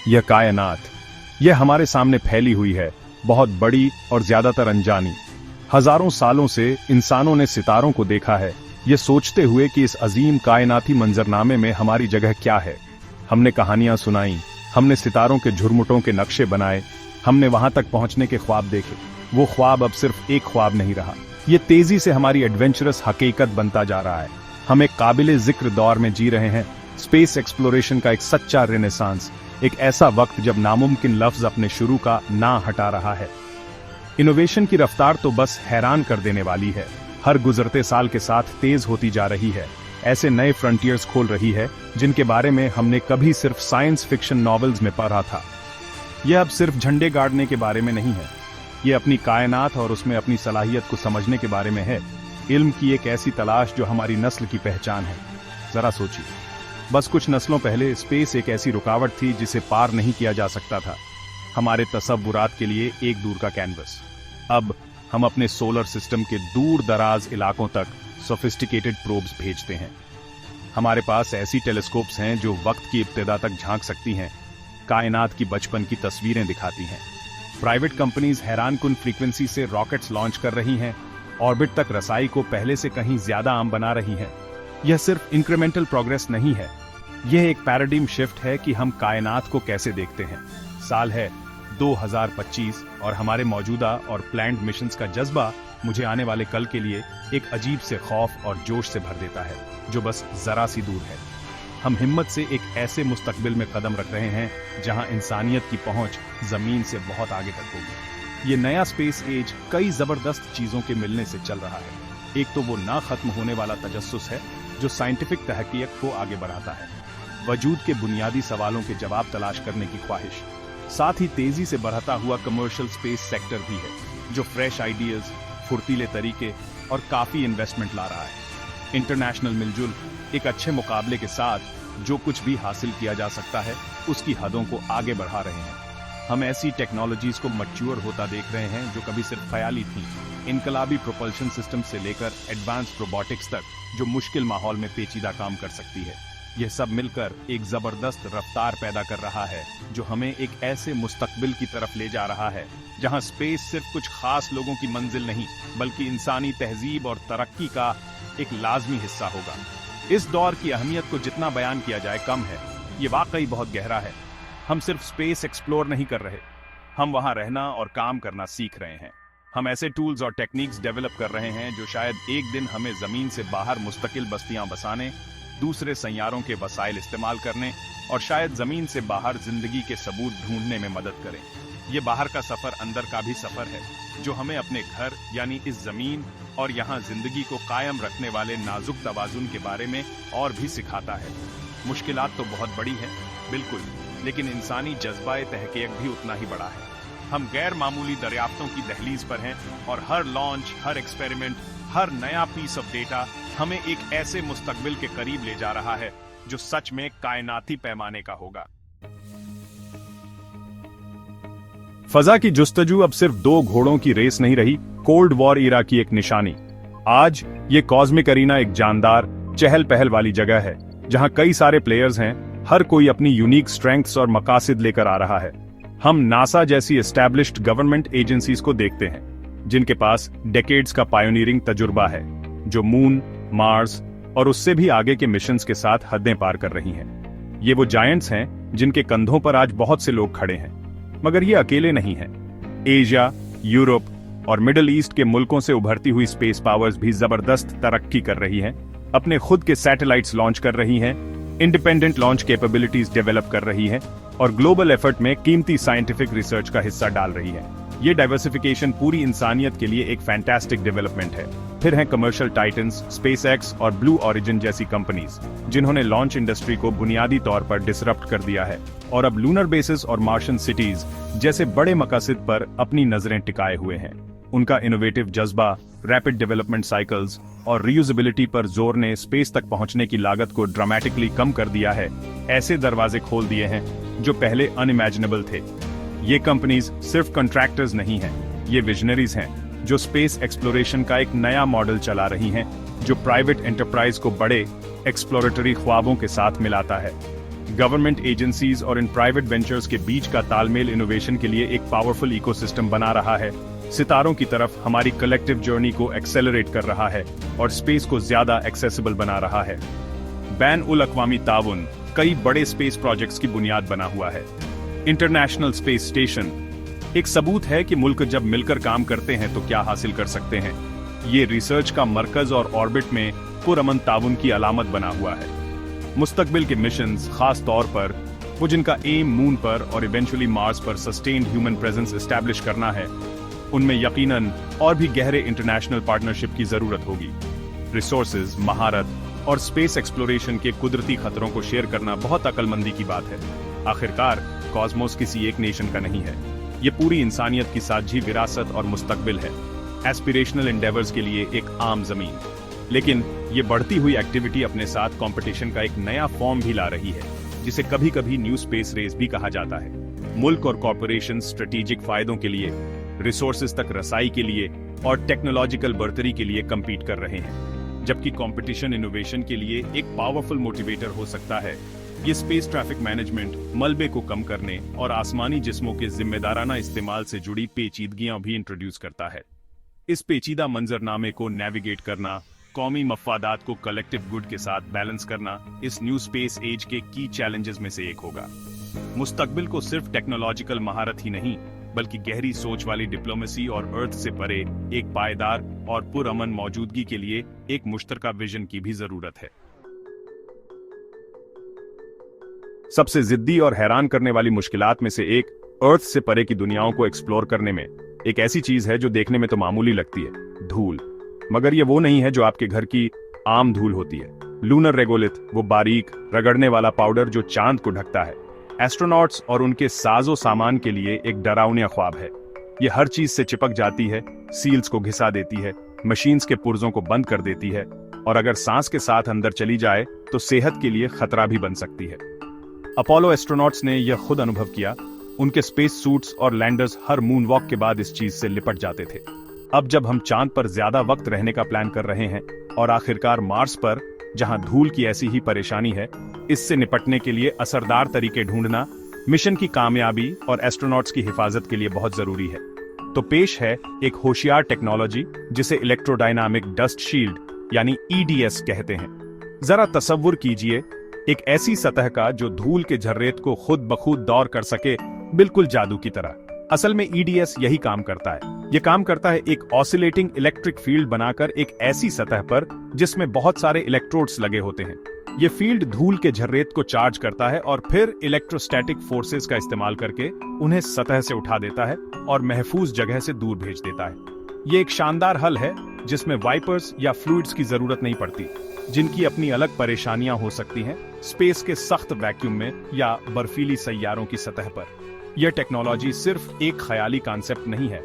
यह कायनात, यह हमारे सामने फैली हुई है, बहुत बड़ी और ज्यादातर अनजानी। हजारों सालों से इंसानों ने सितारों को देखा है, ये सोचते हुए कि इस अजीम कायनाती मंजरनामे में हमारी जगह क्या है। हमने कहानियां सुनाई, हमने सितारों के झुरमुटों के नक्शे बनाए, हमने वहां तक पहुंचने के ख्वाब देखे। वो ख्वाब अब सिर्फ एक ख्वाब नहीं रहा, ये तेजी से हमारी एडवेंचरस हकीकत बनता जा रहा है। हम एक काबिले जिक्र दौर में जी रहे हैं, स्पेस एक्सप्लोरेशन का एक सच्चा रेनेसांस, एक ऐसा वक्त जब नामुमकिन लफ्ज अपने शुरू का ना हटा रहा है। इनोवेशन की रफ्तार तो बस हैरान कर देने वाली है, हर गुजरते साल के साथ तेज होती जा रही है। ऐसे नए फ्रंटियर्स खोल रही है जिनके बारे में हमने कभी सिर्फ साइंस फिक्शन नॉवेल्स में पढ़ा था। यह अब सिर्फ झंडे गाड़ने के बारे में नहीं है, यह अपनी कायनात और उसमें अपनी सलाहियत को समझने के बारे में है। इल्म की एक ऐसी तलाश जो हमारी नस्ल की पहचान है। जरा सोचिए, बस कुछ नस्लों पहले स्पेस एक ऐसी रुकावट थी जिसे पार नहीं किया जा सकता था, हमारे तसव्वुरात के लिए एक दूर का कैनवस। अब हम अपने सोलर सिस्टम के दूर दराज इलाकों तक सोफिस्टिकेटेड प्रोब्स भेजते हैं। हमारे पास ऐसी टेलीस्कोप्स हैं जो वक्त की इब्तिदा तक झांक सकती हैं, कायनात की बचपन की तस्वीरें दिखाती हैं। प्राइवेट कंपनीज हैरानकुन फ्रीक्वेंसी से रॉकेट्स लॉन्च कर रही हैं, ऑर्बिट तक रसाई को पहले से कहीं ज्यादा आम बना रही हैं। यह सिर्फ इंक्रीमेंटल प्रोग्रेस नहीं है, यह एक पैराडिम शिफ्ट है कि हम कायनात को कैसे देखते हैं। साल है 2025 और हमारे मौजूदा और प्लान्ड मिशंस का जज्बा मुझे आने वाले कल के लिए एक अजीब से खौफ और जोश से भर देता है जो बस जरा सी दूर है। हम हिम्मत से एक ऐसे मुस्तकबिल में कदम रख रहे हैं जहां इंसानियत की पहुंच जमीन से बहुत आगे तक होगी। ये नया स्पेस एज कई जबरदस्त चीजों के मिलने से चल रहा है। एक तो वो ना खत्म होने वाला तजस्सुस है जो साइंटिफिक तहकीक को आगे बढ़ाता है, वजूद के बुनियादी सवालों के जवाब तलाश करने की ख्वाहिश। साथ ही तेजी से बढ़ता हुआ कमर्शियल स्पेस सेक्टर भी है जो फ्रेश आइडियाज, फुर्तीले तरीके और काफी इन्वेस्टमेंट ला रहा है। इंटरनेशनल मिलजुल एक अच्छे मुकाबले के साथ जो कुछ भी हासिल किया जा सकता है उसकी हदों को आगे बढ़ा रहे हैं। हम ऐसी टेक्नोलॉजीज को मैच्योर होता देख रहे हैं जो कभी सिर्फ ख्याली थी, इनकलाबी प्रोपल्शन सिस्टम से लेकर एडवांस्ड रोबोटिक्स तक जो मुश्किल माहौल में पेचीदा काम कर सकती है। यह सब मिलकर एक जबरदस्त रफ्तार पैदा कर रहा है जो हमें एक ऐसे मुस्तकबिल की तरफ ले जा रहा है जहां स्पेस सिर्फ कुछ खास लोगों की मंजिल नहीं बल्कि इंसानी तहजीब और तरक्की का एक लाजमी हिस्सा होगा। इस दौर की अहमियत को जितना बयान किया जाए कम है, ये वाकई बहुत गहरा है। हम सिर्फ स्पेस एक्सप्लोर नहीं कर रहे, हम वहां रहना और काम करना सीख रहे हैं। हम ऐसे टूल्स और टेक्निक्स डेवलप कर रहे हैं जो शायद एक दिन हमें जमीन से बाहर मुस्तकिल बस्तियां बसाने, दूसरे सैयारों के वसाइल इस्तेमाल करने और शायद जमीन से बाहर जिंदगी के सबूत ढूंढने में मदद करें। ये बाहर का सफर अंदर का भी सफर है जो हमें अपने घर यानी इस जमीन और यहाँ जिंदगी को कायम रखने वाले नाजुक तवाजुन के बारे में और भी सिखाता है। मुश्किलात तो बहुत बड़ी है बिल्कुल, लेकिन इंसानी जज्बा तहकीक भी उतना ही बड़ा है। हम गैर मामूली दरियाफ्तों की दहलीज पर हैं और हर लॉन्च, हर एक्सपेरिमेंट, हर नया पीस ऑफ डेटा हमें एक ऐसे मुस्तकबिल के करीब ले जा रहा है जो सच में कायनाती पैमाने का होगा। फजा की जुस्तजू अब सिर्फ दो घोड़ों की रेस नहीं रही, कोल्ड वॉर ईरा की एक निशानी। आज ये कॉस्मिक अरीना एक जानदार, चहल पहल वाली जगह है जहां कई सारे प्लेयर्स हैं, हर कोई अपनी यूनिक स्ट्रेंथ्स और मकासिद लेकर आ रहा है। हम नासा जैसी एस्टैब्लिश्ड गवर्नमेंट एजेंसीज को देखते हैं जिनके पास डेकेड्स का पायोनियरिंग तजुर्बा है, जो मून, मार्स और उससे भी आगे के मिशंस के साथ हदें पार कर रही हैं। ये वो जायंट्स हैं जिनके कंधों पर आज बहुत से लोग खड़े हैं, मगर ये अकेले नहीं हैं। एशिया, यूरोप और मिडिल ईस्ट के मुल्कों से उभरती हुई स्पेस पावर्स भी जबरदस्त तरक्की कर रही हैं, अपने खुद के सैटेलाइट्स लॉन्च कर रही हैं, इंडिपेंडेंट लॉन्च कैपेबिलिटीज डेवलप कर रही हैं और ग्लोबल एफर्ट में कीमती साइंटिफिक रिसर्च का हिस्सा डाल रही है। ये डाइवर्सिफिकेशन पूरी इंसानियत के लिए एक फैंटास्टिक डेवलपमेंट है। फिर हैं कमर्शियल टाइटन्स, स्पेसएक्स और ब्लू ओरिजिन जैसी कंपनीज जिन्होंने लॉन्च इंडस्ट्री को बुनियादी तौर पर डिसरप्ट कर दिया है और अब लूनर बेसिस और मार्शन सिटीज जैसे बड़े मकासद पर अपनी नजरें टिकाए हुए हैं। उनका इनोवेटिव जज्बा, रैपिड डेवलपमेंट साइकिल्स और रीयूजेबिलिटी पर जोर ने स्पेस तक पहुंचने की लागत को ड्रामेटिकली कम कर दिया है, ऐसे दरवाजे खोल दिए हैं जो पहले अनइमेजिनेबल थे। ये कंपनीज सिर्फ कॉन्ट्रैक्टर्स नहीं हैं, ये विजनरीज हैं जो स्पेस एक्सप्लोरेशन का एक नया मॉडल चला रही हैं जो प्राइवेट एंटरप्राइज को बड़े एक्सप्लोरेटरी ख्वाबों के साथ मिलाता है। गवर्नमेंट एजेंसीज और इन प्राइवेट वेंचर्स के बीच का तालमेल इनोवेशन के लिए एक पावरफुल इकोसिस्टम बना रहा है, सितारों की तरफ हमारी कलेक्टिव जर्नी को एक्सेलरेट कर रहा है और स्पेस को ज्यादा एक्सेसिबल बना रहा है। बैन उल अक़वामी ताउन कई बड़े स्पेस प्रोजेक्ट्स की बुनियाद बना हुआ है। इंटरनेशनल स्पेस स्टेशन एक सबूत है कि मुल्क जब मिलकर काम करते हैं तो क्या हासिल कर सकते हैं। ये रिसर्च का मरकज और ऑर्बिट में पुरअमन ताउन की अलामत बना हुआ है। मुस्तकबिल के मिशंस, खास तौर पर वो जिनका एम मून पर और इवेंचुअली मार्स पर सस्टेन्ड ह्यूमन प्रेजेंस एस्टैब्लिश करना है, उनमें यकीनन और भी गहरे इंटरनेशनल पार्टनरशिप की जरूरत होगी। रिसोर्सेज, महारत और स्पेस एक्सप्लोरेशन के कुदरती खतरों को शेयर करना बहुत अक्लमंदी की बात है। आखिरकार कॉस्मोस किसी एक नेशन का नहीं है, ये पूरी इंसानियत की साझी विरासत और मुस्तकबिल है, एस्पिरेशनल एंडेवर्स के लिए एक आम जमीन। लेकिन ये बढ़ती हुई एक्टिविटी अपने साथ कंपटीशन का एक नया फॉर्म भी ला रही है, जिसे कभी कभी न्यू स्पेस रेस भी कहा जाता है। मुल्क और कॉर्पोरेशन स्ट्रेटेजिक फायदों के लिए, रिसोर्सेज तक रसाई के लिए और टेक्नोलॉजिकल बर्तरी के लिए कम्पीट कर रहे हैं, जबकि कंपटीशन इनोवेशन के लिए एक पावरफुल मोटिवेटर हो सकता है। ये स्पेस ट्रैफिक मैनेजमेंट, मलबे को कम करने और आसमानी जिस्मों के जिम्मेदाराना इस्तेमाल से जुड़ी पेचीदगियां भी इंट्रोड्यूस करता है। इस पेचीदा मंजरनामे को नेविगेट करना, कौमी मफादात को कलेक्टिव गुड के साथ बैलेंस करना इस न्यू स्पेस एज के की चैलेंजेस में से एक होगा। मुस्तकबिल को सिर्फ टेक्नोलॉजिकल महारत ही नहीं, बल्कि गहरी सोच वाली डिप्लोमेसी और अर्थ से परे एक पायदार और पुरअमन मौजूदगी के लिए एक मुश्तरका विजन की भी जरूरत है। सबसे जिद्दी और हैरान करने वाली मुश्किलात में से एक अर्थ से परे की दुनियाओं को एक्सप्लोर करने में एक ऐसी चीज है जो देखने में तो मामूली लगती है, धूल। मगर ये वो नहीं है जो आपके घर की आम धूल होती है। लूनर रेगोलिथ, वो बारीक रगड़ने वाला पाउडर जो चांद को ढकता है, एस्ट्रोनॉट्स और उनके साजो सामान के लिए एक डरावना ख्वाब है। ये हर चीज से चिपक जाती है, सील्स को घिसा देती है, मशीन्स के पुर्जों को बंद कर देती है और अगर सांस के साथ अंदर चली जाए तो सेहत के लिए खतरा भी बन सकती है। अपोलो एस्ट्रोनॉट्स ने यह खुद अनुभव किया। उनके स्पेस सूट्स और लैंडर्स हर मून वॉक के बाद इस चीज से लिपट जाते थे। अब जब हम चांद पर ज्यादा वक्त रहने का प्लान कर रहे हैं और आखिरकार मार्स पर, जहां धूल की ऐसी ही परेशानी है, इससे निपटने के लिए असरदार तरीके ढूंढना मिशन की कामयाबी और एस्ट्रोनॉट्स की हिफाजत के लिए बहुत जरूरी है। तो पेश है एक होशियार टेक्नोलॉजी जिसे इलेक्ट्रोडायनामिक डस्ट शील्ड यानी EDS कहते हैं। जरा तसव्वुर कीजिए एक ऐसी सतह का जो धूल के झर्रेत को खुद ब खुद दौर कर सके, बिल्कुल जादू की तरह। असल में EDS यही काम करता है। यह काम करता है एक ऑसिलेटिंग इलेक्ट्रिक फील्ड बनाकर एक ऐसी सतह पर जिसमें बहुत सारे इलेक्ट्रोड्स लगे होते हैं। ये फील्ड धूल के झर्रेत को चार्ज करता है और फिर इलेक्ट्रोस्टैटिक फोर्सेस का इस्तेमाल करके उन्हें सतह से उठा देता है और महफूज जगह से दूर भेज देता है। ये एक शानदार हल है जिसमें वाइपर्स या फ्लूइड्स की जरूरत नहीं पड़ती, जिनकी अपनी अलग परेशानियां हो सकती हैं स्पेस के सख्त वैक्यूम में या बर्फीली सैयारों की सतह पर। यह टेक्नोलॉजी सिर्फ एक ख्याली कॉन्सेप्ट नहीं है,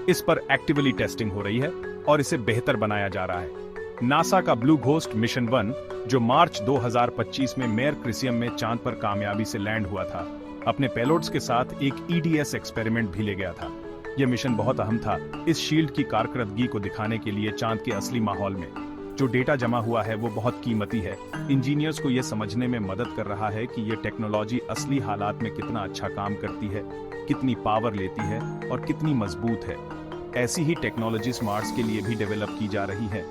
इस पर एक्टिवली टेस्टिंग हो रही है और इसे बेहतर बनाया जा रहा है। नासा का ब्लू घोस्ट मिशन 1, जो मार्च 2025 में मेयर क्रिसियम में चांद पर कामयाबी से लैंड हुआ था, अपने पेलोड्स के साथ एक EDS एक्सपेरिमेंट भी ले गया था। यह मिशन बहुत अहम था इस शील्ड की कारकर्दगी को दिखाने के लिए चांद के असली माहौल में। जो डेटा जमा हुआ है वो बहुत कीमती है। इंजीनियर्स को यह समझने में मदद कर रहा है कि यह टेक्नोलॉजी असली हालात में कितना अच्छा काम करती है, कितनी पावर लेती है और कितनी मजबूत है। ऐसी ही टेक्नोलॉजी मार्स के लिए भी डेवलप की जा रही है,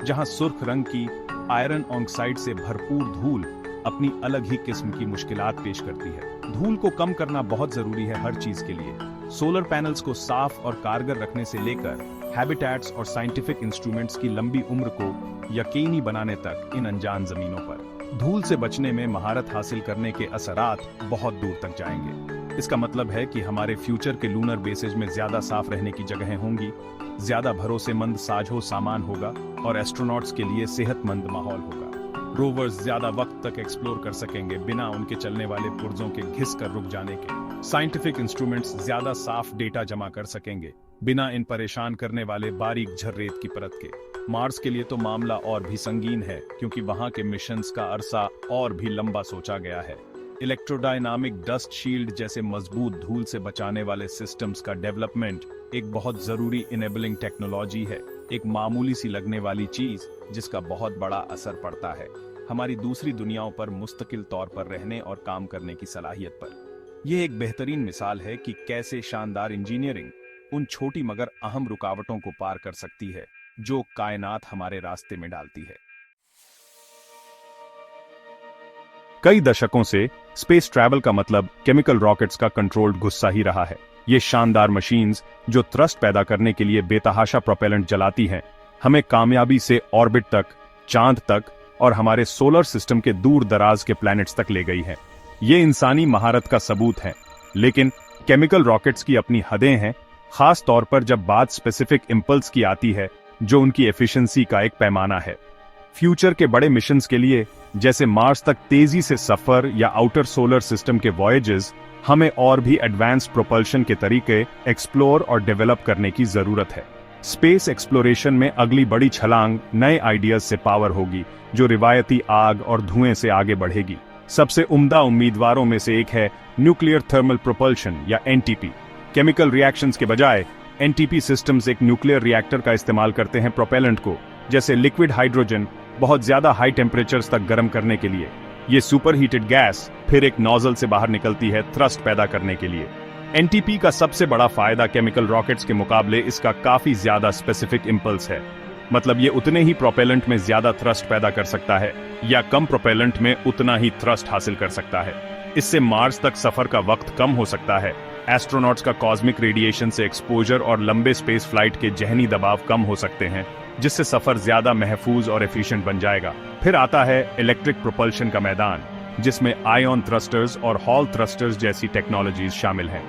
जहां सुर्ख रंग की आयरन ऑक्साइड से भरपूर धूल अपनी अलग ही किस्म की मुश्किलात पेश करती है। धूल को कम करना बहुत जरूरी है हर चीज के लिए। सोलर पैनल्स को साफ और कारगर रखने से लेकर हैबिटेट्स और साइंटिफिक इंस्ट्रूमेंट्स की लंबी उम्र को यकीनी बनाने तक इन अनजान जमीनों पर धूल से बचने में महारत हासिल करने के असरात बहुत दूर तक जाएंगे। इसका मतलब है कि हमारे फ्यूचर के लूनर बेसेज में ज्यादा साफ रहने की जगहें होंगी, ज्यादा भरोसेमंद साझो सामान होगा और एस्ट्रोनॉट्स के लिए सेहतमंद माहौल होगा। रोवर्स ज्यादा वक्त तक एक्सप्लोर कर सकेंगे बिना उनके चलने वाले पुर्जों के घिस कर रुक जाने के। साइंटिफिक इंस्ट्रूमेंट्स ज्यादा साफ डेटा जमा कर सकेंगे बिना इन परेशान करने वाले बारीक झर्रेत की परत के। मार्स के लिए तो मामला और भी संगीन है, क्योंकि वहां के मिशंस का अरसा और भी लंबा सोचा गया है। इलेक्ट्रोडायनामिक डस्ट शील्ड जैसे मजबूत धूल से बचाने वाले सिस्टम्स का डेवलपमेंट एक बहुत जरूरी इनेबलिंग टेक्नोलॉजी है, एक मामूली सी लगने वाली चीज जिसका बहुत बड़ा असर पड़ता है। हमारी दूसरी दुनियाओं पर मुस्तकिल तौर पर रहने और काम करने की सलाहियत पर। यह एक बेहतरीन मिसाल है कि कैसे शानदार इंजीनियरिंग उन छोटी मगर अहम रुकावटों को पार कर सकती है जो कायनात हमारे रास्ते में डालती है। कई दशकों से स्पेस ट्रैवल का मतलब केमिकल रॉकेट्स का कंट्रोल्ड गुस्सा ही रहा है। ये शानदार मशीन्स जो थ्रस्ट पैदा करने के लिए बेतहाशा प्रोपेलेंट जलाती हैं, हमें कामयाबी से ऑर्बिट तक, चांद तक और हमारे सोलर सिस्टम के दूर दराज के प्लैनेट्स तक ले गई हैं। ये इंसानी महारत का सबूत है, लेकिन केमिकल रॉकेट्स की अपनी हदें हैं, खास तौर पर जब बात स्पेसिफिक इंपल्स की आती है जो उनकी एफिशिएंसी का एक पैमाना है। फ्यूचर के बड़े मिशंस के लिए, जैसे मार्स तक तेजी से सफर या आउटर सोलर सिस्टम के वॉयेजेस, हमें और भी एडवांस्ड प्रोपल्शन के तरीके एक्सप्लोर और डेवलप करने की जरूरत है। स्पेस एक्सप्लोरेशन में अगली बड़ी छलांग नए आइडियाज से पावर होगी, जो रिवायती आग और धुएं से आगे बढ़ेगी। सबसे उम्दा उम्मीदवारों में से एक है न्यूक्लियर थर्मल प्रोपल्शन या एनटीपी। केमिकल रिएक्शंस के बजाय एनटीपी सिस्टम्स एक न्यूक्लियर रिएक्टर का इस्तेमाल करते हैं प्रोपेलेंट को, जैसे लिक्विड हाइड्रोजन, बहुत ज्यादा हाई टेम्परेचर्स तक गर्म करने के लिए। ये सुपर हीटेड गैस फिर एक नोजल से बाहर निकलती है थ्रस्ट पैदा करने के लिए। एनटीपी का सबसे बड़ा फायदा केमिकल रॉकेट्स के मुकाबले इसका काफी ज्यादा स्पेसिफिक इंपल्स है। मतलब ये उतने ही प्रोपेलेंट में ज्यादा थ्रस्ट पैदा कर सकता है या कम प्रोपेलेंट में उतना ही थ्रस्ट हासिल कर सकता है। इससे मार्स तक सफर का वक्त कम हो सकता है, एस्ट्रोनॉट्स का कॉस्मिक रेडिएशन से एक्सपोजर और लंबे स्पेस फ्लाइट के जहनी दबाव कम हो सकते हैं, जिससे सफर ज्यादा महफूज और एफिशिएंट बन जाएगा। फिर आता है इलेक्ट्रिक प्रोपल्शन का मैदान, जिसमें आयन थ्रस्टर्स और हॉल थ्रस्टर्स जैसी टेक्नोलॉजीज शामिल हैं।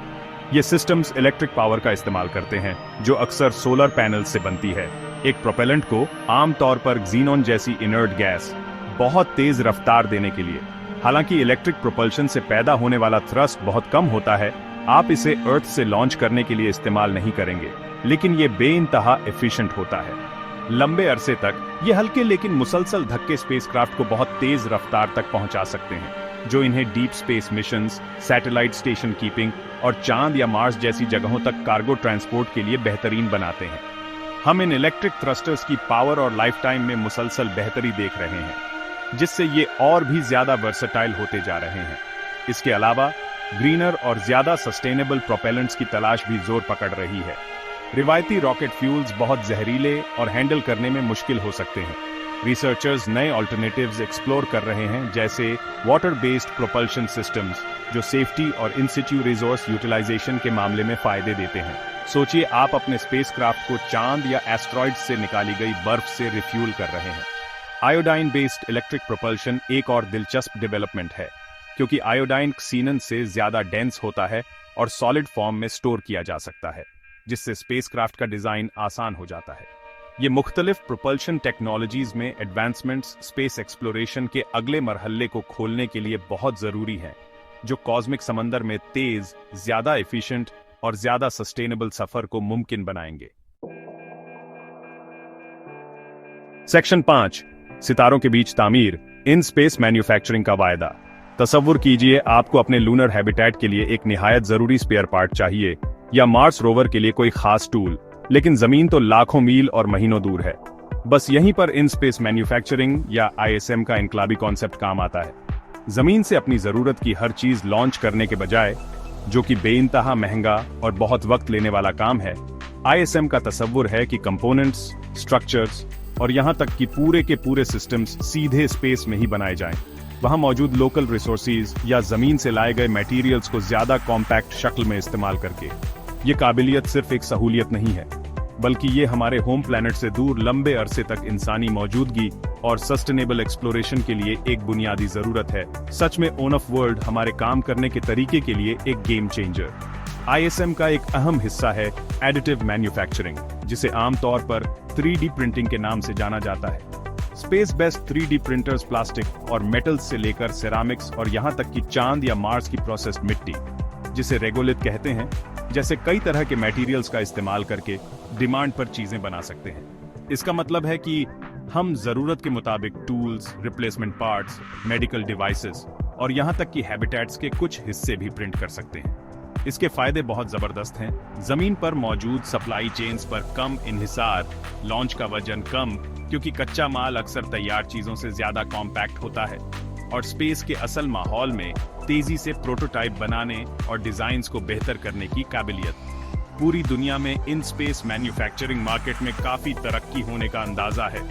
ये सिस्टम्स इलेक्ट्रिक पावर का इस्तेमाल करते हैं, जो अक्सर सोलर पैनल से बनती है। एक प्रोपेलेंट को आमतौर पर क्सीनॉन जैसी इनर्ट गैस बहुत तेज रफ्तार देने के लिए। हालांकि इलेक्ट्रिक प्रोपल्शन से पैदा होने वाला थ्रस्ट बहुत कम होता है, आप इसे अर्थ से लॉन्च करने के लिए इस्तेमाल नहीं करेंगे, लेकिन ये बेइंतहा एफिशिएंट होता है। लंबे अरसे तक ये हल्के लेकिन मुसलसल धक्के स्पेसक्राफ्ट को बहुत तेज रफ्तार तक पहुंचा सकते हैं, जो इन्हें deep space missions, satellite station keeping और चांद या मार्स जैसी जगहों तक कार्गो ट्रांसपोर्ट के लिए बेहतरीन बनाते हैं। हम इन इलेक्ट्रिक थ्रस्टर्स की पावर और लाइफ टाइम में मुसलसल बेहतरी देख रहे हैं, जिससे ये और भी ज्यादा वर्सेटाइल होते जा रहे हैं। इसके अलावा ग्रीनर और ज्यादा सस्टेनेबल प्रोपेलेंट्स की तलाश भी जोर पकड़ रही है। रिवायती रॉकेट फ्यूल्स बहुत जहरीले और हैंडल करने में मुश्किल हो सकते हैं। रिसर्चर्स नए ऑल्टरनेटिव्स एक्सप्लोर कर रहे हैं, जैसे वाटर बेस्ड प्रोपल्शन सिस्टम्स, जो सेफ्टी और इन सिचु रिसोर्स यूटिलाइजेशन के मामले में फायदे देते हैं। सोचिए, आप अपने स्पेसक्राफ्ट को चांद या एस्ट्रॉइड से निकाली गई बर्फ से रिफ्यूल कर रहे हैं। आयोडाइन बेस्ड इलेक्ट्रिक प्रोपल्शन एक और दिलचस्प डेवलपमेंट है, क्योंकि आयोडाइन क्सीनन से ज्यादा डेंस होता है और सॉलिड फॉर्म में स्टोर किया जा सकता है, जिससे स्पेसक्राफ्ट का डिजाइन आसान हो जाता है। ये मुख्तलिफ प्रोपल्शन टेक्नोलॉजीज में एडवांसमेंट्स स्पेस एक्सप्लोरेशन के अगले मरहले को खोलने के लिए बहुत जरूरी हैं, जो कॉस्मिक समंदर में तेज, ज्यादा एफिशिएंट और ज्यादा सस्टेनेबल सफर को मुमकिन बनाएंगे। सेक्शन 5, सितारों के बीच तामीर, इन स्पेस मैन्युफैक्चरिंग का वायदा। तसव्वुर कीजिए, आपको अपने लूनर हैबिटेट के लिए एक निहायत जरूरी स्पेयर पार्ट चाहिए, या मार्स रोवर के लिए कोई खास टूल, लेकिन जमीन तो लाखों मील और महीनों दूर है। बस यहीं पर इन स्पेस मैन्युफैक्चरिंग या आईएसएम का इनकलाबी कॉन्सेप्ट काम आता है। जमीन से अपनी जरूरत की हर चीज लॉन्च करने के बजाय, जो कि बेइंतहा महंगा और बहुत वक्त लेने वाला काम है, आईएसएम का तसव्वुर है कि कंपोनेंट्स, स्ट्रक्चर्स और यहां तक कि पूरे के पूरे सिस्टम्स सीधे स्पेस में ही बनाए जाएं। वहां मौजूद लोकल रिसोर्सेज या जमीन से लाए गए मटेरियल्स को ज्यादा कॉम्पैक्ट शक्ल में इस्तेमाल करके। ये काबिलियत सिर्फ एक सहूलियत नहीं है, बल्कि ये हमारे होम प्लैनेट से दूर लंबे अरसे तक इंसानी मौजूदगी और सस्टेनेबल एक्सप्लोरेशन के लिए एक बुनियादी जरूरत है। सच में ओन ऑफ वर्ल्ड हमारे काम करने के तरीके के लिए एक गेम चेंजर। आईएसएम का एक अहम हिस्सा है एडिटिव मैन्युफैक्चरिंग, जिसे आमतौर पर 3D प्रिंटिंग के नाम से जाना जाता है। Space based 3D printers plastic और मेटल्स से लेकर सेरामिक्स और यहां तक कि चांद या मार्स की प्रोसेस्ड मिट्टी, जिसे रेगोलिथ कहते हैं, जैसे कई तरह के मटेरियल्स का इस्तेमाल करके डिमांड पर चीजें बना सकते हैं। इसका मतलब है कि हम जरूरत के मुताबिक tools, replacement parts, medical devices और यहां तक कि हैबिटेट्स के कुछ हिस्से भी प्रिंट कर सकते हैं। इसके फायदे बहुत जबरदस्त हैं। जमीन पर मौजूद सप्लाई चेन्स पर कम इन्हिसार, लॉन्च का वजन कम क्योंकि कच्चा माल अक्सर तैयार चीजों से ज्यादा कॉम्पैक्ट होता है, और स्पेस के असल माहौल में तेजी से प्रोटोटाइप बनाने और डिजाइन्स को बेहतर करने की काबिलियत। पूरी दुनिया में इन स्पेस मैन्युफैक्चरिंग मार्केट में काफी तरक्की होने का अंदाजा है,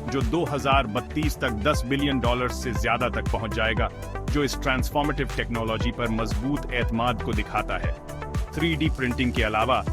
जो 2032 तक $10 बिलियन से ज्यादा तक पहुंच जाएगा, जो इस ट्रांसफॉर्मेटिव टेक्नोलॉजी पर मजबूत एतमाद को दिखाता है। 3D प्रिंटिंग के अलावा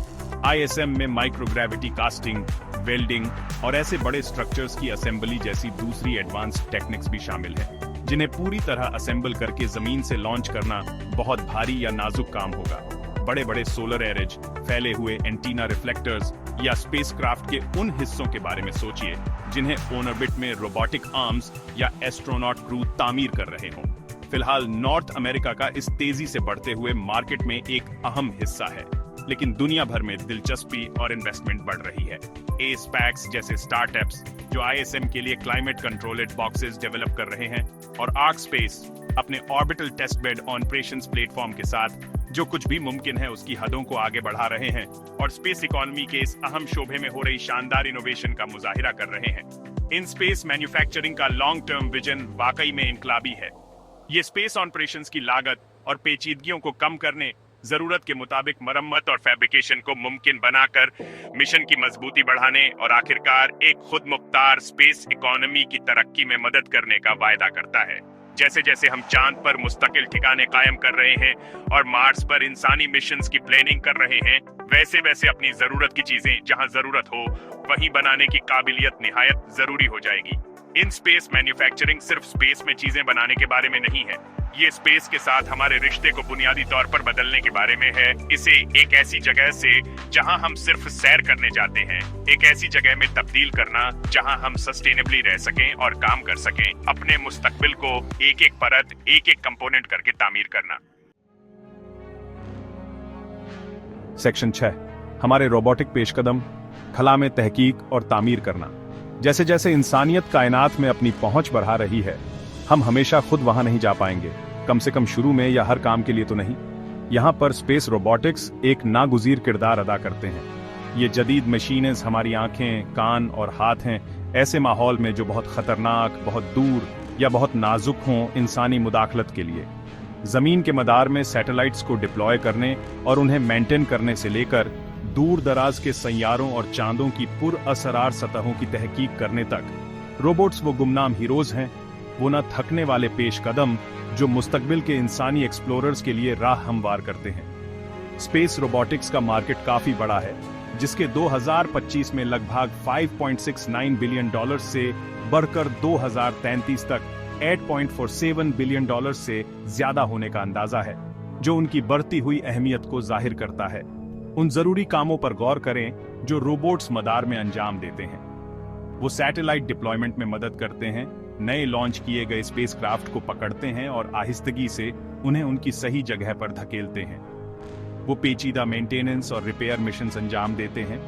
ISM में माइक्रोग्रेविटी कास्टिंग, वेल्डिंग और ऐसे बड़े स्ट्रक्चर्स की असेंबली जैसी दूसरी एडवांस्ड टेक्निक्स भी शामिल है, जिन्हें पूरी तरह असेंबल करके जमीन से लॉन्च करना बहुत भारी या नाजुक काम होगा। बड़े बड़े सोलर एरेज, फैले हुए एंटीना रिफ्लेक्टर्स या स्पेसक्राफ्ट के उन हिस्सों के बारे में सोचिए जिन्हें ऑन ऑर्बिट में रोबोटिक आर्म्स या एस्ट्रोनॉट क्रू तामीर कर रहे हों। फिलहाल नॉर्थ अमेरिका का इस तेजी से बढ़ते हुए मार्केट में एक अहम हिस्सा है, लेकिन दुनिया भर में दिलचस्पी और इन्वेस्टमेंट बढ़ रही है। एस्पैक्स जैसे स्टार्टअप्स जो ISM के लिए क्लाइमेट कंट्रोल्ड बॉक्सेस डेवलप कर रहे हैं, और आर्क स्पेस अपने orbital test bed operations platform के साथ जो कुछ भी मुमकिन है उसकी हदों को आगे बढ़ा रहे हैं और स्पेस इकोनॉमी के इस अहम शोबे में हो रही शानदार इनोवेशन का मुजाहिरा कर रहे हैं। इन स्पेस मैन्युफैक्चरिंग का लॉन्ग टर्म विजन वाकई में इनकलाबी है। ये स्पेस ऑपरेशंस की लागत और पेचीदगियों को कम करने, जरूरत के मुताबिक मरम्मत और फैब्रिकेशन को मुमकिन बनाकर मिशन की मजबूती बढ़ाने और आखिरकार एक खुद मुख्तार स्पेस इकोनॉमी की तरक्की में मदद करने का वायदा करता है। जैसे जैसे हम चांद पर मुस्तकिल ठिकाने कायम कर रहे हैं और मार्स पर इंसानी मिशंस की प्लानिंग कर रहे हैं, वैसे वैसे अपनी जरूरत की चीजें जहां जरूरत हो वहीं बनाने की काबिलियत निहायत जरूरी हो जाएगी। इन स्पेस मैन्युफैक्चरिंग सिर्फ स्पेस में चीजें बनाने के बारे में नहीं है, ये स्पेस के साथ हमारे रिश्ते को बुनियादी तौर पर बदलने के बारे में है। इसे एक ऐसी जगह से जहां हम सिर्फ सैर करने जाते हैं, एक ऐसी जगह में तब्दील करना जहां हम सस्टेनेबली रह सकें और काम कर सकें, अपने मुस्तकबिल को एक एक परत, एक एक कंपोनेंट करके तामीर करना। सेक्शन 6, हमारे रोबोटिक पेशकदम, खला में तहकीक और तामीर करना। जैसे जैसे इंसानियत कायनात में अपनी पहुंच बढ़ा रही है, हम हमेशा खुद वहां नहीं जा पाएंगे, कम से कम शुरू में या हर काम के लिए तो नहीं। यहाँ पर स्पेस रोबोटिक्स एक नागुजीर किरदार अदा करते हैं। ये जदीद मशीनें हमारी आंखें, कान और हाथ हैं ऐसे माहौल में जो बहुत खतरनाक, बहुत दूर या बहुत नाजुक हों इंसानी मुदाखलत के लिए। जमीन के मदार में सैटेलाइट्स को डिप्लॉय करने और उन्हें मेंटेन करने से लेकर दूर दराज के सैयारों और चांदों की पुरअसरार सतहों की तहकीक करने तक, रोबोट्स वो गुमनाम हीरोज हैं, वो न थकने वाले पेशकदम जो मुस्तकबिल के इंसानी एक्सप्लोरर्स के लिए राह हमवार करते हैं। स्पेस रोबोटिक्स का मार्केट काफी बड़ा है, जिसके 2025 में लगभग $5.69 बिलियन से बढ़कर 2033 तक $8.47 बिलियन से ज्यादा होने का अंदाजा है, जो उनकी बढ़ती हुई अहमियत को जाहिर करता है। उन जरूरी कामों पर गौर करें जो रोबोट्स मदार में अंजाम देते हैं। वो सैटेलाइट डिप्लॉयमेंट में मदद करते हैं, नए लॉन्च किए गए स्पेसक्राफ्ट को पकड़ते हैं और आहिस्तगी से उन्हें उनकी सही जगह पर धकेलते हैं। वो पेचीदा मेंटेनेंस और रिपेयर मिशन अंजाम देते हैं,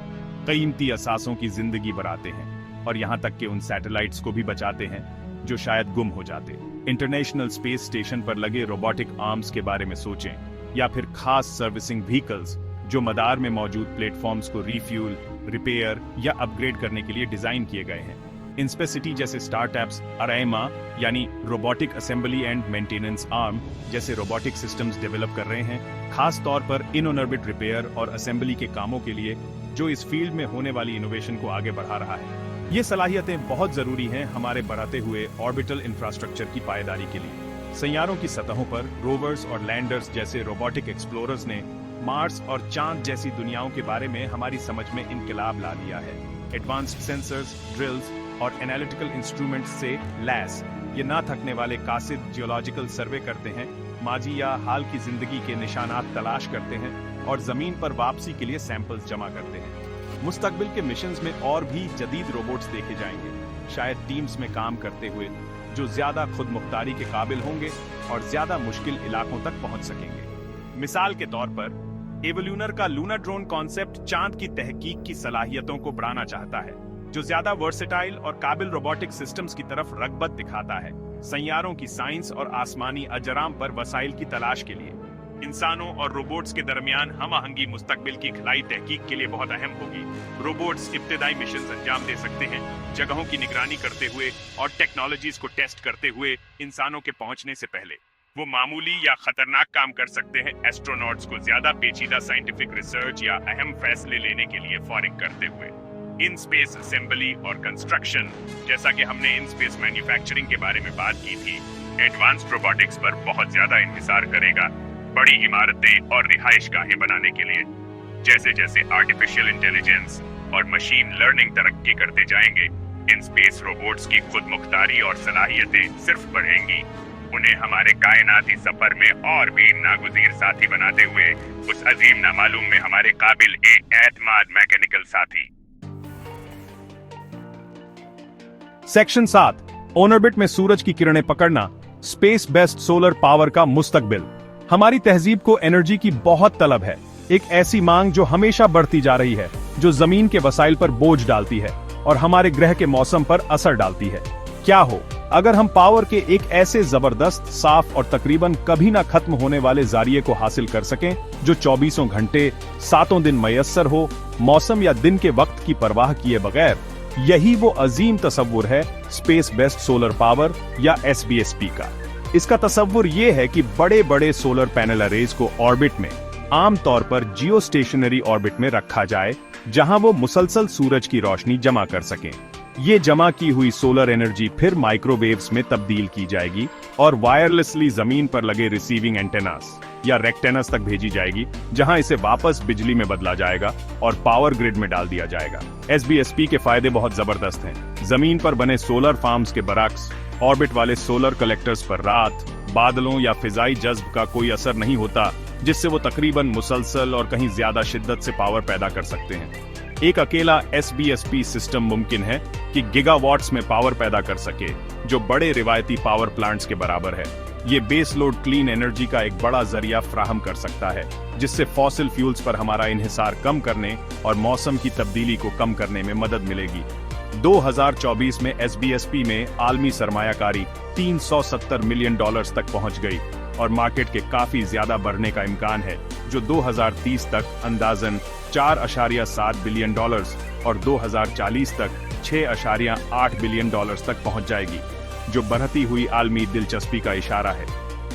कीमती असासों की जिंदगी बढ़ाते हैं और यहाँ तक कि उन सैटेलाइट्स को भी बचाते हैं जो शायद गुम हो जाते। इंटरनेशनल स्पेस स्टेशन पर लगे रोबोटिक आर्म्स के बारे में सोचें, या फिर खास सर्विसिंग व्हीकल्स जो मदार में मौजूद प्लेटफॉर्म्स को रिफ्यूल, रिपेयर या अपग्रेड करने के लिए डिजाइन किए गए हैं। इंस्पेसिटी जैसे स्टार्टअप्स अरेमा यानी robotic assembly and maintenance arm जैसे रोबोटिक सिस्टम्स डेवलप कर रहे हैं, खास तौर पर इन ऑन ऑर्बिट रिपेयर और असेंबली के कामों के लिए, जो इस फील्ड में होने वाली इनोवेशन को आगे बढ़ा रहा है। ये सलाहियतें बहुत जरूरी हैं हमारे बढ़ते हुए ऑर्बिटल इंफ्रास्ट्रक्चर की पायदारी के लिए। सैयारों की सतहों पर रोवर्स और लैंडर्स जैसे रोबोटिक एक्सप्लोरर्स ने मार्स और चांद जैसी दुनियाओं के बारे में हमारी समझ में इनकलाब ला दिया है। एडवांस्ड सेंसर्स, ड्रिल्स और एनालिटिकल इंस्ट्रूमेंट्स से लैस ये ना थकने वाले कासिद जियोलॉजिकल सर्वे करते हैं, माजी या हाल की जिंदगी के निशानात तलाश करते हैं और जमीन पर वापसी के लिए सैंपल्स जमा करते हैं। मुस्तकबिल के मिशंस में और भी जदीद रोबोट्स देखे जाएंगे, शायद टीम्स में काम करते हुए, जो ज्यादा खुद मुख्तारी के काबिल होंगे और ज्यादा मुश्किल इलाकों तक पहुंच सकेंगे। मिसाल के तौर पर एवोल्यूनर का लूनर ड्रोन कॉन्सेप्ट चांद की तहकीक की सलाहियतों को बढ़ाना चाहता है, जो ज्यादा वर्सेटाइल और काबिल रोबोटिक सिस्टम्स की तरफ रगबत दिखाता है, सैयारों की साइंस और आसमानी अजराम पर वसाइल की तलाश के लिए। इंसानों और रोबोट्स के दरमियान हम-आहंगी मुस्तकबिल की खलाई तहकीक के लिए बहुत अहम होगी। रोबोट्स इब्तिदाई मिशन अंजाम दे सकते हैं, जगहों की निगरानी करते हुए और टेक्नोलॉजीज को टेस्ट करते हुए इंसानों के पहुंचने से पहले। वो मामूली या खतरनाक काम कर सकते हैं, एस्ट्रोनॉट्स को ज्यादा पेचीदा साइंटिफिक रिसर्च या अहम फैसले लेने के लिए फारिग करते हुए। इन स्पेस असेंबली और कंस्ट्रक्शन, जैसा कि हमने इन स्पेस मैन्युफैक्चरिंग के बारे में बात की थी, एडवांस्ड रोबोटिक्स पर बहुत ज्यादा इंहिसार करेगा, बड़ी इमारतें और रिहाइशगाहें बनाने के लिए। जैसे जैसे आर्टिफिशियल इंटेलिजेंस और मशीन लर्निंग तरक्की करते जाएंगे, इन स्पेस रोबोट्स की खुद मुख्तारी और सलाहियतें सिर्फ बढ़ेंगी, उन्हें हमारे कायनाती सफर में और भी नागुज़ीर साथी बनाते हुए उस अजीम नामालूम में हमारे काबिल एतमाद मैकेनिकल साथी। सेक्शन 7, ऑर्बिट में सूरज की किरणें पकड़ना, स्पेस बेस्ड सोलर पावर का मुस्तकबिल। हमारी तहजीब को एनर्जी की बहुत तलब है, एक ऐसी मांग जो हमेशा बढ़ती जा रही है, जो जमीन के वसाइल पर बोझ डालती है और हमारे ग्रह के मौसम पर असर डालती है। क्या हो अगर हम पावर के एक ऐसे जबरदस्त, साफ और तकरीबन कभी ना खत्म होने वाले जारिये को हासिल कर सकें, जो 24 घंटे 7 दिन मयस्सर हो, मौसम या दिन के वक्त की परवाह किए बगैर। यही वो अजीम तसव्वुर है स्पेस बेस्ड सोलर पावर या SBSP का। इसका तसव्वुर ये है कि बड़े बड़े सोलर पैनल अरेज को ऑर्बिट में, आमतौर पर जियो स्टेशनरी ऑर्बिट में रखा जाए, जहां वो मुसलसल सूरज की रोशनी जमा कर सकें। ये जमा की हुई सोलर एनर्जी फिर माइक्रोवेव्स में तब्दील की जाएगी और वायरलेसली जमीन पर लगे रिसीविंग एंटेनास या रेक्टेनस तक भेजी जाएगी, जहां इसे वापस बिजली में बदला जाएगा और पावर ग्रिड में डाल दिया जाएगा। SBSP के फायदे बहुत जबरदस्त हैं। जमीन पर बने सोलर फार्म्स के बरक्स, ऑर्बिट वाले सोलर कलेक्टर्स पर रात, बादलों या फिजाई जज्ब का कोई असर नहीं होता, जिससे वो तकरीबन मुसलसल और कहीं ज्यादा शिद्दत से पावर पैदा कर सकते हैं। एक अकेला SBSP सिस्टम मुमकिन है कि गीगावाट्स में पावर पैदा कर सके, जो बड़े रिवायती पावर प्लांट्स के बराबर है। ये बेस लोड क्लीन एनर्जी का एक बड़ा जरिया फ्राहम कर सकता है, जिससे फॉसिल फ्यूल्स पर हमारा इन्हिसार कम करने और मौसम की तब्दीली को कम करने में मदद मिलेगी। 2024 में SBSP में आलमी सरमायाकारी $370 मिलियन तक पहुंच गई और मार्केट के काफी ज्यादा बढ़ने का इम्कान है, जो 2030 तक अंदाजन $4.7 बिलियन और 2040 तक $6.8 बिलियन तक पहुंच जाएगी, जो बढ़ती हुई आलमी दिलचस्पी का इशारा है।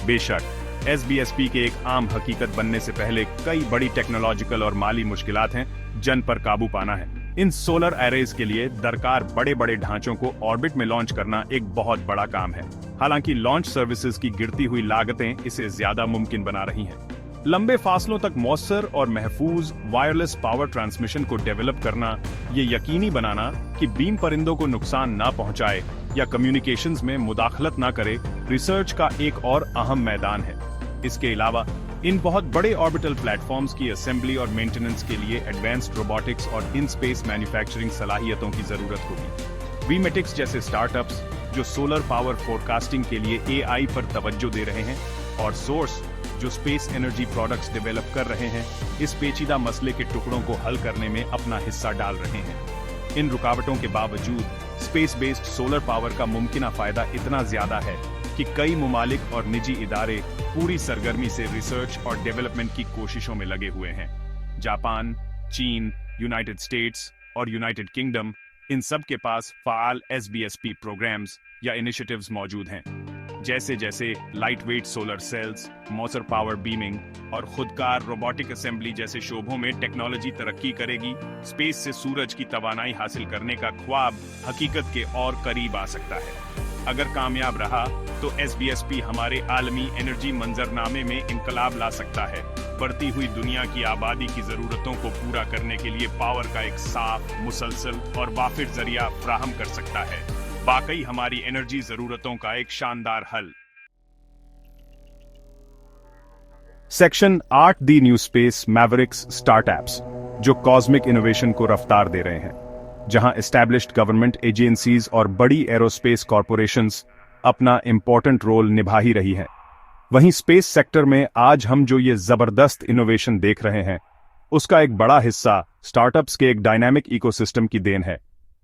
बेशक SBSP के एक आम हकीकत बनने से पहले कई बड़ी टेक्नोलॉजिकल और माली मुश्किलात हैं, जिन पर काबू पाना है। इन सोलर एरेज के लिए दरकार बड़े बड़े ढांचों को ऑर्बिट में लॉन्च करना एक बहुत बड़ा काम है। हालांकि लॉन्च सर्विसेज की गिरती हुई लागतें इसे ज्यादा मुमकिन बना रही हैं। लंबे फासलों तक मौसर और महफूज वायरलेस पावर ट्रांसमिशन को डेवलप करना, ये यकीनी बनाना कि बीम परिंदों को नुकसान ना पहुंचाए या कम्युनिकेशंस में मुदाखलत ना करे, रिसर्च का एक और अहम मैदान है। इसके अलावा इन बहुत बड़े ऑर्बिटल प्लेटफॉर्म्स की असेंबली और मेंटेनेंस के लिए एडवांस्ड रोबोटिक्स और इन स्पेस मैन्युफैक्चरिंग सलाहियतों की जरूरत होगी। वीमेटिक्स जैसे स्टार्टअप्स जो सोलर पावर फोरकास्टिंग के लिए AI पर तवज्जो दे रहे हैं, और सोर्स जो स्पेस एनर्जी प्रोडक्ट्स डेवलप कर रहे हैं, इस पेचीदा मसले के टुकड़ों को हल करने में अपना हिस्सा डाल रहे हैं। इन रुकावटों के बावजूद स्पेस बेस्ड सोलर पावर का मुमकिना फायदा इतना ज्यादा है कि कई मुमालिक और निजी इदारे पूरी सरगर्मी से रिसर्च और डेवलपमेंट की कोशिशों में लगे हुए हैं। जापान, चीन, यूनाइटेड स्टेट्स और यूनाइटेड किंगडम, इन सब के पास फाल SBSP प्रोग्राम्स या इनिशिएटिव्स मौजूद हैं। जैसे जैसे लाइट वेट सोलर सेल्स, मौसर पावर बीमिंग और खुदकार रोबोटिक असेंबली जैसे शोबों में टेक्नोलॉजी तरक्की करेगी, स्पेस से सूरज की तवानाई हासिल करने का ख्वाब हकीकत के और करीब आ सकता है। अगर कामयाब रहा तो SBSP हमारे आलमी एनर्जी मंजरनामे में इनकलाब ला सकता है, बढ़ती हुई दुनिया की आबादी की जरूरतों को पूरा करने के लिए पावर का एक साफ, मुसलसल और वाफिर जरिया फ्राहम कर सकता है। वाकई हमारी एनर्जी जरूरतों का एक शानदार हल। सेक्शन 8 दी न्यू स्पेस मैवरिक्स स्टार्टअप्स, जो कॉस्मिक इनोवेशन को रफ्तार दे रहे हैं। जहां एस्टैब्लिश्ड गवर्नमेंट एजेंसीज और बड़ी एरोस्पेस कॉरपोरेशंस अपना इंपॉर्टेंट रोल निभा ही रही हैं, वहीं स्पेस सेक्टर में आज हम जो ये जबरदस्त इनोवेशन देख रहे हैं, उसका एक बड़ा हिस्सा स्टार्टअप्स के एक डायनामिक इकोसिस्टम की देन है।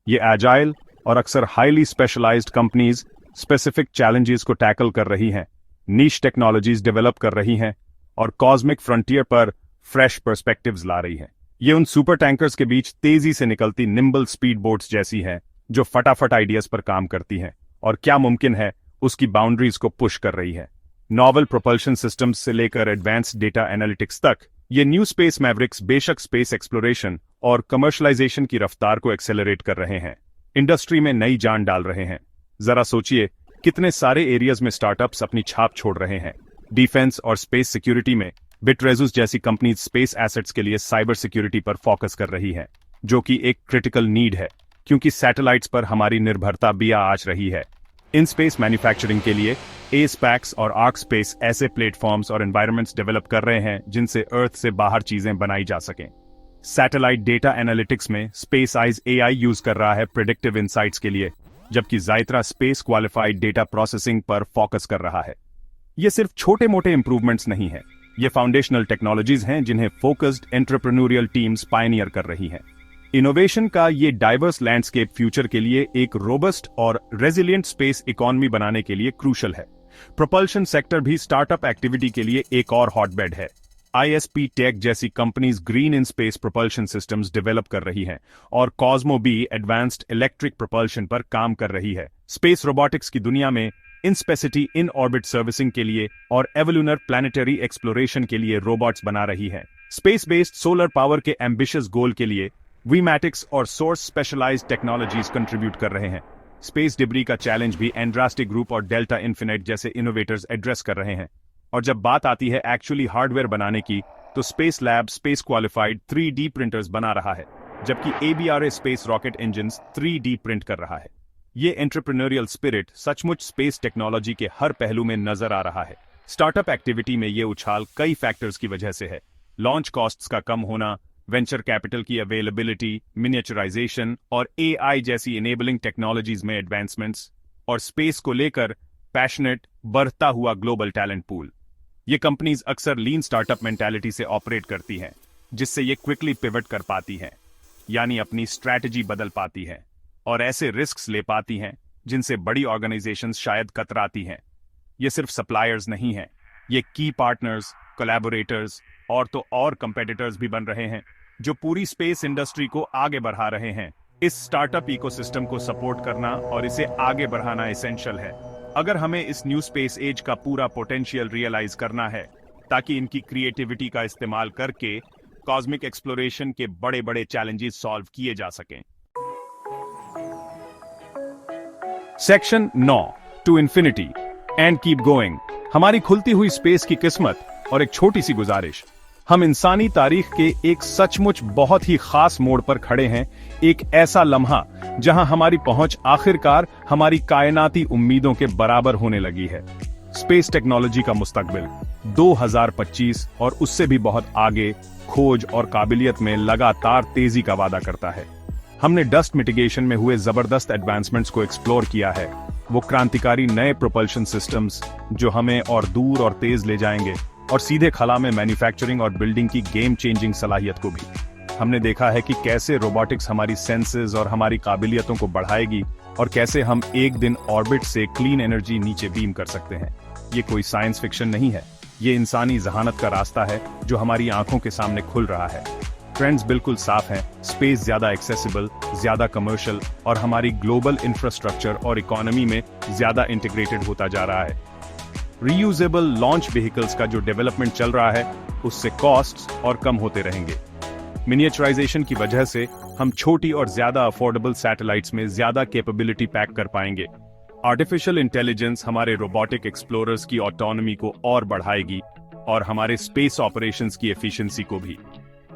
ये एजाइल और अक्सर highly specialised companies specific challenges को टैकल कर रही हैं, नीश टेक्नोलॉजीज डेवलप कर रही हैं और कॉस्मिक फ्रंटियर पर फ्रेश पर्सपेक्टिव्स ला रही है। ये उन सुपर टैंकर्स के बीच तेजी से निकलती निम्बल स्पीड बोट्स जैसी हैं, जो फटाफट आइडियाज पर काम करती हैं और क्या मुमकिन है उसकी बाउंड्रीज को पुश कर रही है। नॉवल प्रोपल्शन सिस्टम्स से लेकर एडवांस्ड डेटा एनालिटिक्स तक, ये न्यू स्पेस मैवरिक्स बेशक स्पेस एक्सप्लोरेशन और कमर्शलाइजेशन की रफ्तार को एक्सेलरेट कर रहे हैं, इंडस्ट्री में नई जान डाल रहे हैं। जरा सोचिए कितने सारे एरियाज में स्टार्टअप्स अपनी छाप छोड़ रहे हैं। डिफेंस और स्पेस सिक्योरिटी में बिट्रेजुस जैसी कंपनी स्पेस एसेट्स के लिए साइबर सिक्योरिटी पर फोकस कर रही है, जो कि एक क्रिटिकल नीड है क्योंकि सैटेलाइट्स पर हमारी निर्भरता भी आज रही है। इन स्पेस मैन्युफैक्चरिंग के लिए एस्पैक्स और आर्क स्पेस ऐसे प्लेटफॉर्म्स और एनवायरनमेंट्स डेवलप कर रहे हैं जिनसे अर्थ से बाहर चीजें बनाई जा सकें। सैटेलाइट डेटा एनालिटिक्स में स्पेस आइज एआई यूज कर रहा है प्रेडिक्टिव इंसाइट्स के लिए, जबकि जाइत्रा स्पेस क्वालिफाइड डेटा प्रोसेसिंग पर फोकस कर रहा है। ये सिर्फ छोटे मोटे इंप्रूवमेंट्स नहीं है, ये फाउंडेशनल टेक्नोलॉजीज हैं जिन्हें फोकस्ड एंटरप्रेन्योरियल टीम्स पायनियर कर रही हैं। इनोवेशन का ये डाइवर्स लैंडस्केप फ्यूचर के लिए एक रोबस्ट और रेजिलिएंट स्पेस इकोनॉमी बनाने के लिए क्रूशल है। प्रोपल्शन सेक्टर भी स्टार्टअप एक्टिविटी के लिए एक और हॉटबेड है। ISP टेक जैसी companies green in space propulsion systems develop कर रही हैं और कॉस्मो भी एडवांस्ड इलेक्ट्रिक प्रोपल्शन पर काम कर रही है। स्पेस रोबोटिक्स की दुनिया में इनस्पेसिटी इन ऑर्बिट सर्विसिंग के लिए और एवोल्यूनर प्लैनेटरी एक्सप्लोरेशन के लिए रोबोट्स बना रही है। स्पेस बेस्ड सोलर पावर के एम्बिशियस गोल के लिए वीमैटिक्स और सोर्स स्पेशलाइज्ड टेक्नोलॉजीज कंट्रीब्यूट कर रहे हैं। स्पेस डिब्री का चैलेंज भी एंड्रास्टिक ग्रुप और डेल्टा इन्फिनिट जैसे इनोवेटर्स एड्रेस कर रहे हैं। और जब बात आती है एक्चुअली हार्डवेयर बनाने की, तो space lab space qualified 3D printers बना रहा है, जबकि ABRA space rocket engines 3D print कर रहा है। ये एंटरप्रेन्योरियल स्पिरिट सचमुच स्पेस टेक्नोलॉजी के हर पहलू में नजर आ रहा है। स्टार्टअप एक्टिविटी में ये उछाल कई फैक्टर्स की वजह से है। लॉन्च कॉस्ट्स का कम होना, वेंचर कैपिटल की अवेलेबिलिटी, मिनिएचराइजेशन और AI जैसी इनेबलिंग टेक्नोलॉजीज में एडवांसमेंट्स, और स्पेस को लेकर पैशनेट बढ़ता हुआ ग्लोबल टैलेंट पूल। ये कंपनीज अक्सर लीन स्टार्टअप मेंटालिटी से ऑपरेट करती हैं, जिससे ये क्विकली पिवट कर पाती हैं, यानी अपनी स्ट्रैटेजी बदल पाती हैं और ऐसे रिस्क्स ले पाती हैं जिनसे बड़ी ऑर्गेनाइजेशंस शायद कतराती हैं। ये सिर्फ सप्लायर्स नहीं हैं, ये की पार्टनर्स, कोलैबोरेटर्स और तो और कंपेटिटर्स भी बन रहे हैं, जो पूरी स्पेस इंडस्ट्री को आगे बढ़ा रहे हैं। इस स्टार्टअप इकोसिस्टम को सपोर्ट करना और इसे आगे बढ़ाना एसेंशियल है, अगर हमें इस न्यू स्पेस एज का पूरा पोटेंशियल रियलाइज करना है, ताकि इनकी क्रिएटिविटी का इस्तेमाल करके कॉस्मिक एक्सप्लोरेशन के बड़े बड़े चैलेंजेस सॉल्व किए जा सकें। Section 9 to infinity and keep going. हमारी खुलती हुई स्पेस की किस्मत और एक छोटी सी गुजारिश। हम इंसानी तारीख के एक सचमुच बहुत ही खास मोड़ पर खड़े हैं, एक ऐसा लम्हा जहां हमारी पहुंच आखिरकार हमारी कायनाती उम्मीदों के बराबर होने लगी है। स्पेस टेक्नोलॉजी का मुस्तकबिल 2025 और उससे भी बहुत आगे खोज और काबिलियत में लगातार तेजी का वादा करता है। हमने डस्ट मिटिगेशन में हुए जबरदस्त एडवांसमेंट्स को एक्सप्लोर किया है, वो क्रांतिकारी नए प्रोपल्शन सिस्टम्स जो हमें और दूर और तेज ले जाएंगे, और सीधे खला में मैन्युफैक्चरिंग और बिल्डिंग की गेम चेंजिंग सलाहियत को भी। हमने देखा है कि कैसे रोबोटिक्स हमारी सेंसेस और हमारी काबिलियतों को बढ़ाएगी और कैसे हम एक दिन ऑर्बिट से क्लीन एनर्जी नीचे बीम कर सकते हैं। ये कोई साइंस फिक्शन नहीं है, ये इंसानी जहानत का रास्ता है जो हमारी आंखों के सामने खुल रहा है। ट्रेंड्स बिल्कुल साफ हैं, स्पेस ज्यादा एक्सेसिबल, ज्यादा कमर्शियल और हमारी ग्लोबल इंफ्रास्ट्रक्चर और इकोनॉमी में ज्यादा इंटीग्रेटेड होता जा रहा है। रीयूजेबल लॉन्च व्हीकल्स का जो डेवलपमेंट चल रहा है, उससे कॉस्ट्स और कम होते रहेंगे। मिनिएचराइजेशन की वजह से हम छोटी और ज्यादा अफोर्डेबल सैटेलाइट्स में ज्यादा कैपेबिलिटी पैक कर पाएंगे। आर्टिफिशियल इंटेलिजेंस हमारे रोबोटिक एक्सप्लोरर्स की ऑटोनॉमी को और बढ़ाएगी और हमारे स्पेस ऑपरेशंस की एफिशिएंसी को भी।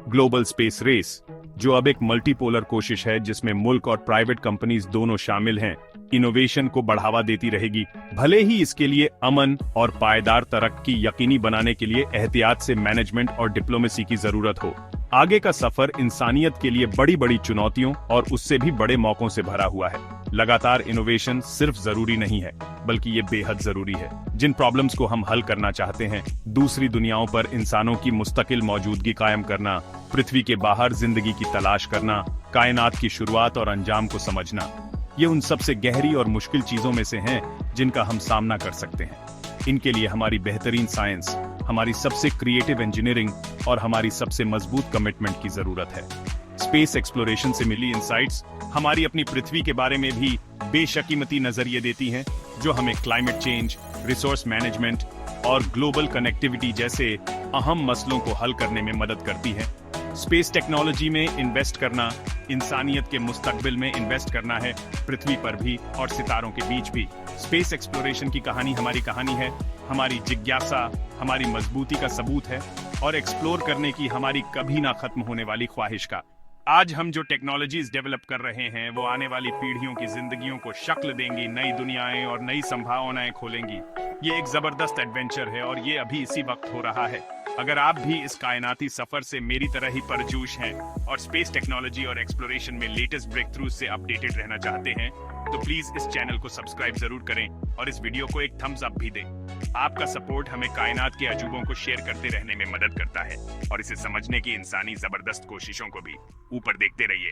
ग्लोबल स्पेस रेस, जो अब एक मल्टीपोलर कोशिश है जिसमें मुल्क और प्राइवेट कंपनीज दोनों शामिल हैं, इनोवेशन को बढ़ावा देती रहेगी, भले ही इसके लिए अमन और पायदार तरक्की यकीनी बनाने के लिए एहतियात से मैनेजमेंट और डिप्लोमेसी की जरूरत हो। आगे का सफर इंसानियत के लिए बड़ी बड़ी चुनौतियों और उससे भी बड़े मौकों से भरा हुआ है। लगातार इनोवेशन सिर्फ जरूरी नहीं है, बल्कि ये बेहद जरूरी है। जिन प्रॉब्लम्स को हम हल करना चाहते हैं, दूसरी दुनियाओं पर इंसानों की मुस्तकिल मौजूदगी कायम करना, पृथ्वी के बाहर जिंदगी की तलाश करना, कायनात की शुरुआत और अंजाम को समझना, ये उन सबसे गहरी और मुश्किल चीजों में से हैं जिनका हम सामना कर सकते हैं। इनके लिए हमारी बेहतरीन साइंस, हमारी सबसे क्रिएटिव इंजीनियरिंग और हमारी सबसे मजबूत कमिटमेंट की जरूरत है। स्पेस एक्सप्लोरेशन से मिली इंसाइट्स हमारी अपनी पृथ्वी के बारे में भी बेशकीमती नजरिए देती हैं, जो हमें क्लाइमेट चेंज, रिसोर्स मैनेजमेंट और ग्लोबल कनेक्टिविटी जैसे अहम मसलों को हल करने में मदद करती है। स्पेस टेक्नोलॉजी में इन्वेस्ट करना इंसानियत के मुस्तकबिल में इन्वेस्ट करना है, पृथ्वी पर भी और सितारों के बीच भी। स्पेस एक्सप्लोरेशन की कहानी हमारी कहानी है, हमारी जिज्ञासा हमारी मजबूती का सबूत है और एक्सप्लोर करने की हमारी कभी ना खत्म होने वाली ख्वाहिश का। आज हम जो टेक्नोलॉजीज डेवलप कर रहे हैं वो आने वाली पीढ़ियों की जिंदगियों को शक्ल देंगी, नई दुनियाएं और नई संभावनाएं खोलेंगी। ये एक जबरदस्त एडवेंचर है और ये अभी इसी वक्त हो रहा है। अगर आप भी इस कायनाती सफर से मेरी तरह ही परजोश हैं और स्पेस टेक्नोलॉजी और एक्सप्लोरेशन में लेटेस्ट ब्रेक थ्रू से अपडेटेड रहना चाहते हैं, तो प्लीज इस चैनल को सब्सक्राइब जरूर करें और इस वीडियो को एक थम्स अप भी दें। आपका सपोर्ट हमें कायनात के अजूबों को शेयर करते रहने में मदद करता है और इसे समझने की इंसानी जबरदस्त कोशिशों को भी। ऊपर देखते रहिए।